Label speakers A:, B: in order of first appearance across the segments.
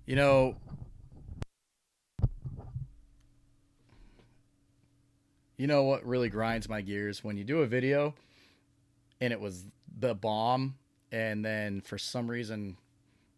A: You know, you know what really grinds my gears when you do a video and it was the bomb, and then for some reason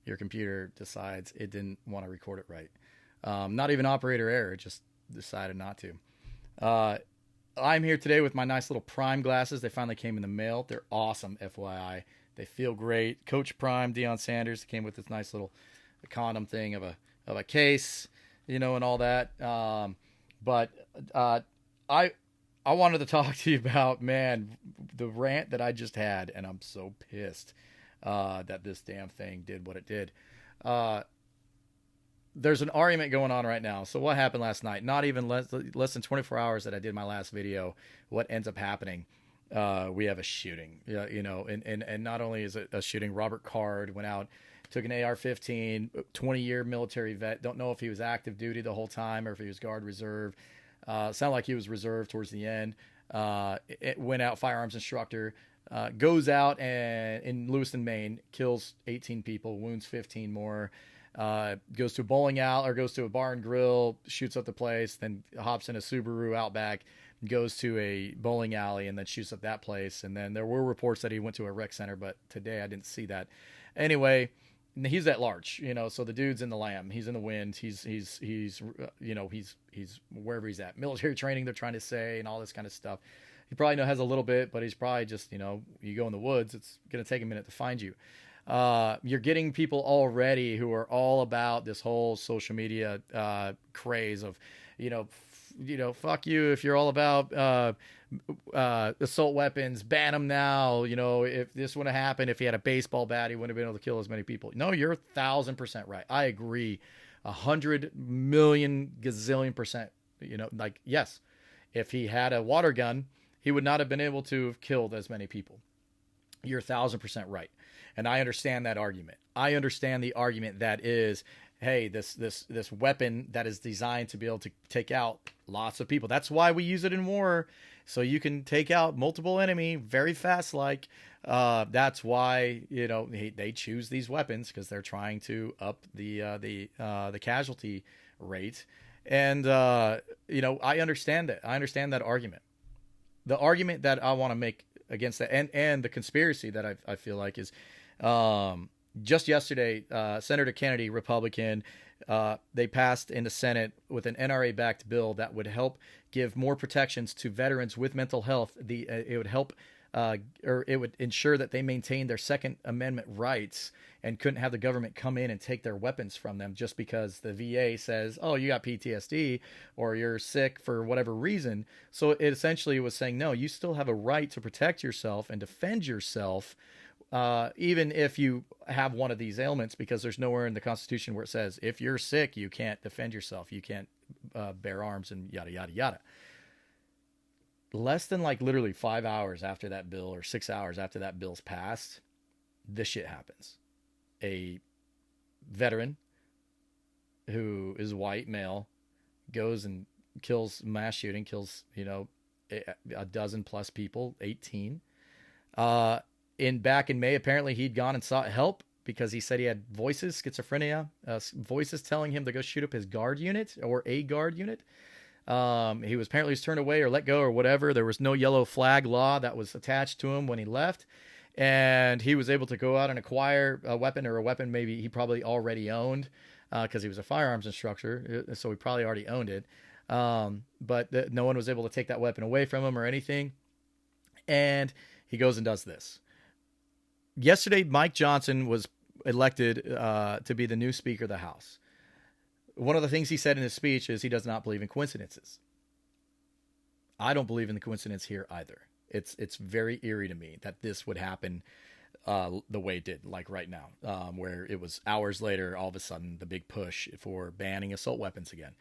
A: your computer decides it didn't want to record it right. Not even operator error; it just decided not to. Uh, I'm here today with my nice little Prime glasses. They finally came in the mail. They're awesome, FYI. They feel great. Coach Prime, Deion Sanders came with this nice little condom thing of a case, and all that. But I I wanted to talk to you about, man, the rant that I just had, and I'm so pissed that this damn thing did what it did. Uh, there's an argument going on right now. So what happened last night? Not even less than 24 hours that I did my last video. What ends up happening? We have a shooting. Yeah, and not only is it a shooting, Robert Card went out, took an AR-15, 20-year military vet. Don't know if he was active duty the whole time or if he was guard reserve. Sounded like he was reserved towards the end. It went out, firearms instructor. Goes out and in Lewiston, Maine, kills 18 people, wounds 15 more. Goes to a bowling alley or goes to a bar and grill, shoots up the place, then hops in a Subaru Outback, goes to a bowling alley, and then shoots up that place. And then there were reports that he went to a rec center, but today I didn't see that. Anyway, he's at large, so the dude's in the lamb, he's in the wind, he's wherever he's at, military training, they're trying to say, and all this kind of stuff. He probably has a little bit, but he's probably just, you go in the woods, it's going to take a minute to find you. You're getting people already who are all about this whole social media craze of, fuck you if you're all about assault weapons, ban them now. If this would have happened, if he had a baseball bat, he wouldn't have been able to kill as many people. No, you're 1,000% right. I agree, 100 million gazillion percent. Yes, if he had a water gun, he would not have been able to have killed as many people. You're 1,000% right. And I understand that argument. I understand the argument that is, hey, this weapon that is designed to be able to take out lots of people. That's why we use it in war, so you can take out multiple enemy very fast. That's why they choose these weapons, because they're trying to up the casualty rate. And I understand it. I understand that argument. The argument that I want to make against that, and the conspiracy that I feel like is, just yesterday, Senator Kennedy, Republican, they passed in the Senate with an NRA-backed bill that would help give more protections to veterans with mental health. It would help, or it would ensure that they maintain their Second Amendment rights and couldn't have the government come in and take their weapons from them just because the VA says, oh, you got PTSD or you're sick for whatever reason. So it essentially was saying, no, you still have a right to protect yourself and defend yourself, even if you have one of these ailments, because there's nowhere in the Constitution where it says if you're sick, you can't defend yourself, you can't bear arms, and yada, yada, yada. Less than literally 5 hours after that bill, or 6 hours after that bill's passed, this shit happens. A veteran who is white, male, goes and mass shooting, kills, a dozen plus people, 18. Back in May, apparently he'd gone and sought help because he said he had schizophrenia, voices telling him to go shoot up his guard unit, or a guard unit. He was turned away or let go or whatever. There was no yellow flag law that was attached to him when he left. And he was able to go out and acquire a weapon, or a weapon maybe he probably already owned, because he was a firearms instructor. So he probably already owned it. But no one was able to take that weapon away from him or anything. And he goes and does this. Yesterday, Mike Johnson was elected to be the new Speaker of the House. One of the things he said in his speech is he does not believe in coincidences. I don't believe in the coincidence here either. It's very eerie to me that this would happen the way it did, like right now, where it was hours later, all of a sudden, the big push for banning assault weapons again.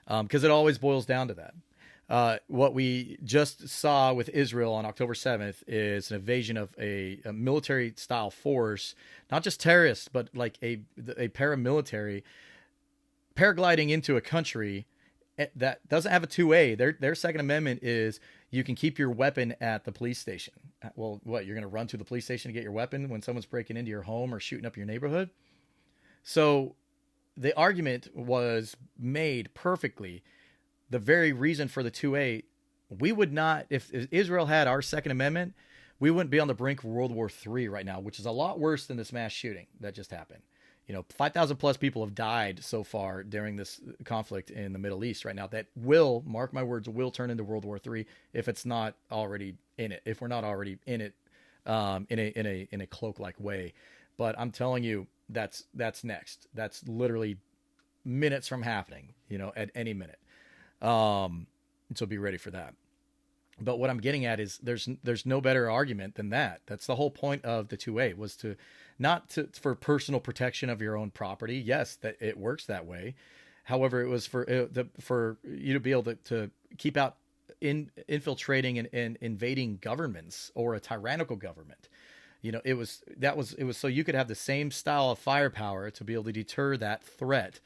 A: Because it always boils down to that. What we just saw with Israel on October 7th is an invasion of a military-style force, not just terrorists, but like a paramilitary, paragliding into a country that doesn't have a 2A. Their Second Amendment is you can keep your weapon at the police station. Well, what, you're going to run to the police station to get your weapon when someone's breaking into your home or shooting up your neighborhood? So the argument was made perfectly. The very reason for the 2A, we would not, if Israel had our Second Amendment, we wouldn't be on the brink of World War III right now, which is a lot worse than this mass shooting that just happened. 5,000 plus people have died so far during this conflict in the Middle East right now. That will, mark my words, will turn into World War III if it's not already in it. If we're not already in it, in a cloak-like way. But I'm telling you, that's next. That's literally minutes from happening. At any minute. So be ready for that. But what I'm getting at is there's no better argument than that. That's the whole point of the 2A, was to for personal protection of your own property. Yes, that it works that way. However, it was for you to be able to keep out infiltrating and invading governments or a tyrannical government. It was so you could have the same style of firepower to be able to deter that threat.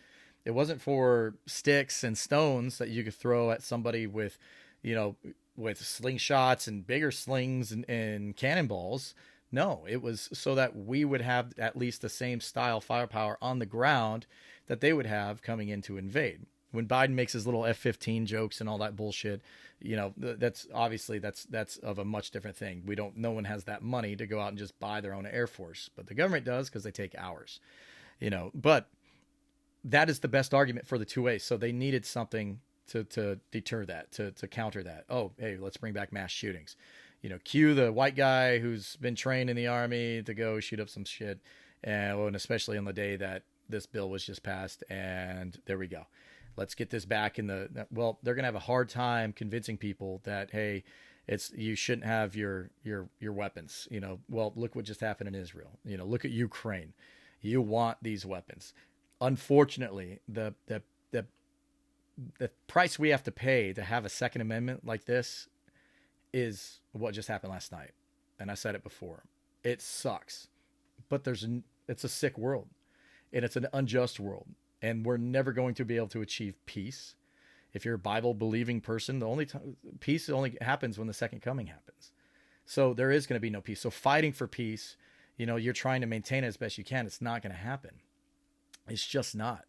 A: It wasn't for sticks and stones that you could throw at somebody with slingshots and bigger slings and cannonballs. No, it was so that we would have at least the same style firepower on the ground that they would have coming in to invade. When Biden makes his little F-15 jokes and all that bullshit, that's obviously that's of a much different thing. No one has that money to go out and just buy their own Air Force, but the government does because they take ours, but that is the best argument for the 2A. So they needed something to deter that, to counter that. Oh, hey, let's bring back mass shootings. Cue the white guy who's been trained in the army to go shoot up some shit. And especially on the day that this bill was just passed. And there we go. Let's get this back in well, they're going to have a hard time convincing people that, hey, you shouldn't have your weapons. Well, look what just happened in Israel. Look at Ukraine. You want these weapons. Unfortunately, the price we have to pay to have a Second Amendment like this is what just happened last night. And I said it before. It sucks. But it's a sick world. And it's an unjust world. And we're never going to be able to achieve peace. If you're a Bible-believing person, peace only happens when the second coming happens. So there is going to be no peace. So fighting for peace, you're trying to maintain it as best you can. It's not going to happen. It's just not.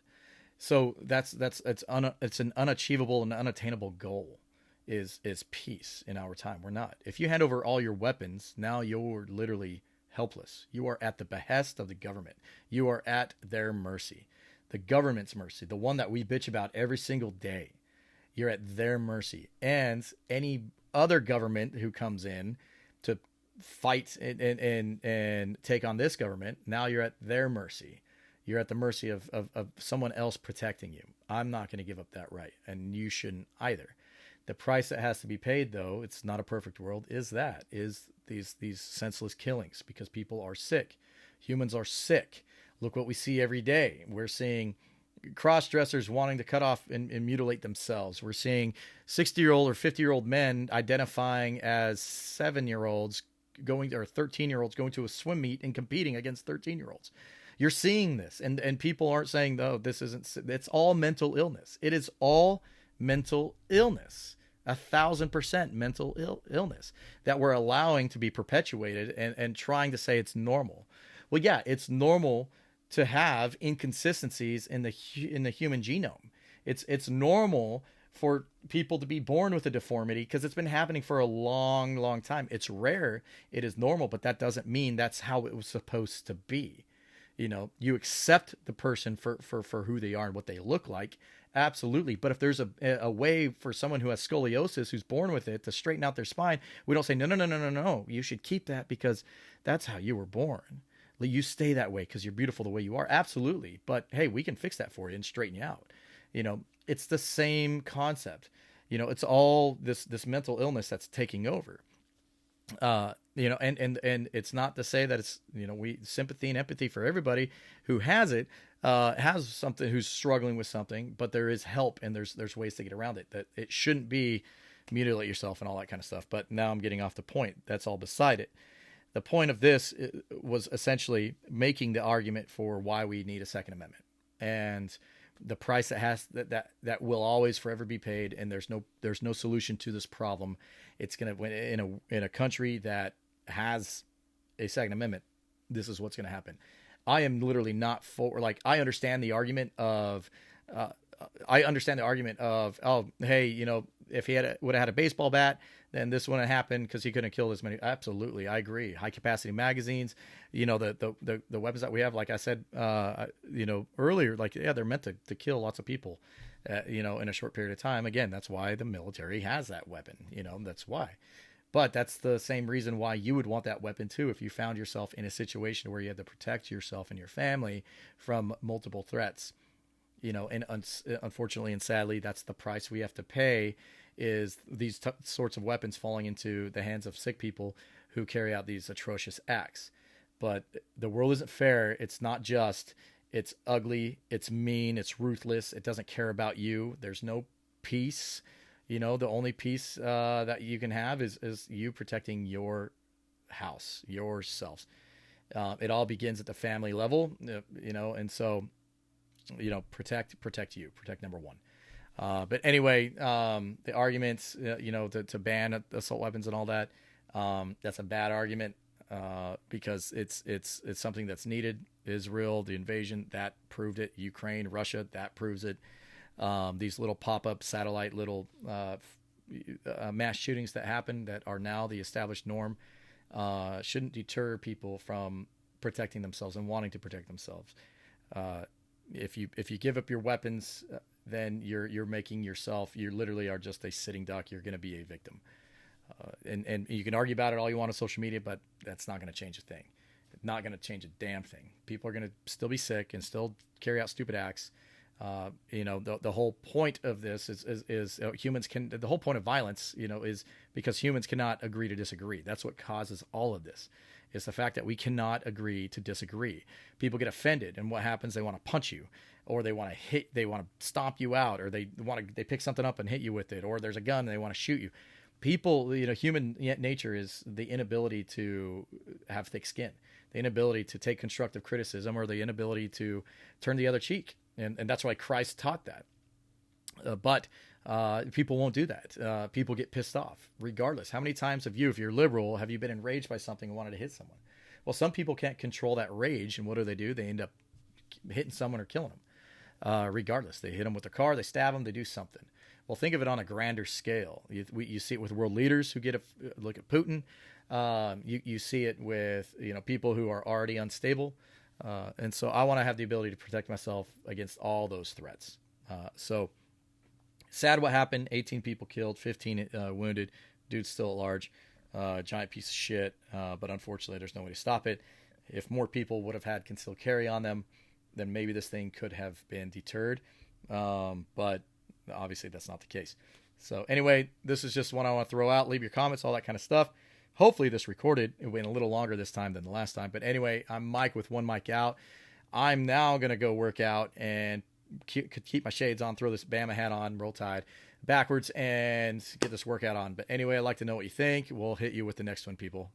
A: So it's an unachievable and unattainable goal is peace in our time. We're not. If you hand over all your weapons, now you're literally helpless. You are at the behest of the government. You are at their mercy. The government's mercy, the one that we bitch about every single day. You're at their mercy. And any other government who comes in to fight and take on this government, now you're at their mercy. You're at the mercy of someone else protecting you. I'm not going to give up that right, and you shouldn't either. The price that has to be paid, though, it's not a perfect world, is these senseless killings, because people are sick. Humans are sick. Look what we see every day. We're seeing cross-dressers wanting to cut off and mutilate themselves. We're seeing 60-year-old or 50-year-old men identifying as 7-year-olds or 13-year-olds going to a swim meet and competing against 13-year-olds. You're seeing this, and people aren't saying, "No, this isn't." It's all mental illness. It is all mental illness, 1,000% mental illness that we're allowing to be perpetuated and trying to say it's normal. Well, yeah, it's normal to have inconsistencies in the human genome. It's normal for people to be born with a deformity because it's been happening for a long, long time. It's rare. It is normal, but that doesn't mean that's how it was supposed to be. You accept the person for who they are and what they look like. Absolutely. But if there's a way for someone who has scoliosis, who's born with it, to straighten out their spine, we don't say, no. You should keep that because that's how you were born. You stay that way because you're beautiful the way you are. Absolutely. But hey, we can fix that for you and straighten you out. It's the same concept. It's all this mental illness that's taking over. And it's not to say that it's, we sympathy and empathy for everybody who has it, has something, who's struggling with something, but there is help and there's ways to get around it. That it shouldn't be mutilate yourself and all that kind of stuff. But now I'm getting off the point. That's all beside it. The point of this was essentially making the argument for why we need a Second Amendment and the price that will always forever be paid. And there's no solution to this problem. It's going to, in a country that has a Second Amendment, this is what's going to happen. I am literally not for, like, I understand the argument of, uh, oh, hey, you know, if he would have had a baseball bat, then this wouldn't happen because he couldn't kill this many. Absolutely, I agree. High capacity magazines, you know, the weapons that we have, like I said, you know, earlier, like, yeah, they're meant to kill lots of people, you know, in a short period of time. Again, that's why the military has that weapon. You know, that's why. But that's the same reason why you would want that weapon too if you found yourself in a situation where you had to protect yourself and your family from multiple threats. You know, and unfortunately and sadly, that's the price we have to pay, is these sorts of weapons falling into the hands of sick people who carry out these atrocious acts. But the world isn't fair. It's not just. It's ugly. It's mean. It's ruthless. It doesn't care about you. There's no peace. You know, the only peace that you can have is you protecting your house, yourselves. It all begins at the family level, you know, and so, you know, protect you, protect number one. But anyway, the arguments, you know, to ban assault weapons and all that, that's a bad argument, because it's something that's needed. Israel, the invasion, that proved it. Ukraine, Russia, that proves it. These little pop-up satellite little mass shootings that happen that are now the established norm shouldn't deter people from protecting themselves and wanting to protect themselves. If you give up your weapons, then you're making yourself, you literally are just a sitting duck. You're going to be a victim. And you can argue about it all you want on social media, but that's not going to change a thing. It's not going to change a damn thing. People are going to still be sick and still carry out stupid acts. You know, the whole point of this is humans can, the whole point of violence, you know, is because humans cannot agree to disagree. That's what causes all of this. It's the fact that we cannot agree to disagree. People get offended, and what happens? They want to punch you, or they want to stomp you out, or they pick something up and hit you with it, or there's a gun and they want to shoot you. People, you know, human nature is the inability to have thick skin, the inability to take constructive criticism, or the inability to turn the other cheek. And that's why Christ taught that. But people won't do that. People get pissed off regardless. How many times have you, if you're liberal, have you been enraged by something and wanted to hit someone? Well, some people can't control that rage. And what do? They end up hitting someone or killing them. Regardless, they hit them with their car, they stab them, they do something. Well, think of it on a grander scale. You see it with world leaders who get a look at Putin. You see it with, you know, people who are already unstable. And so I want to have the ability to protect myself against all those threats. So sad what happened. 18 people killed, 15 wounded. Dude's still at large. Giant piece of shit. But unfortunately, there's no way to stop it. If more people would have had concealed carry on them, then maybe this thing could have been deterred. But obviously that's not the case. So anyway, this is just one I want to throw out. Leave your comments, all that kind of stuff. Hopefully this recorded. It went a little longer this time than the last time. But anyway, I'm Mike with one mic out. I'm now going to go work out and keep my shades on, throw this Bama hat on, roll tide backwards, and get this workout on. But anyway, I'd like to know what you think. We'll hit you with the next one, people.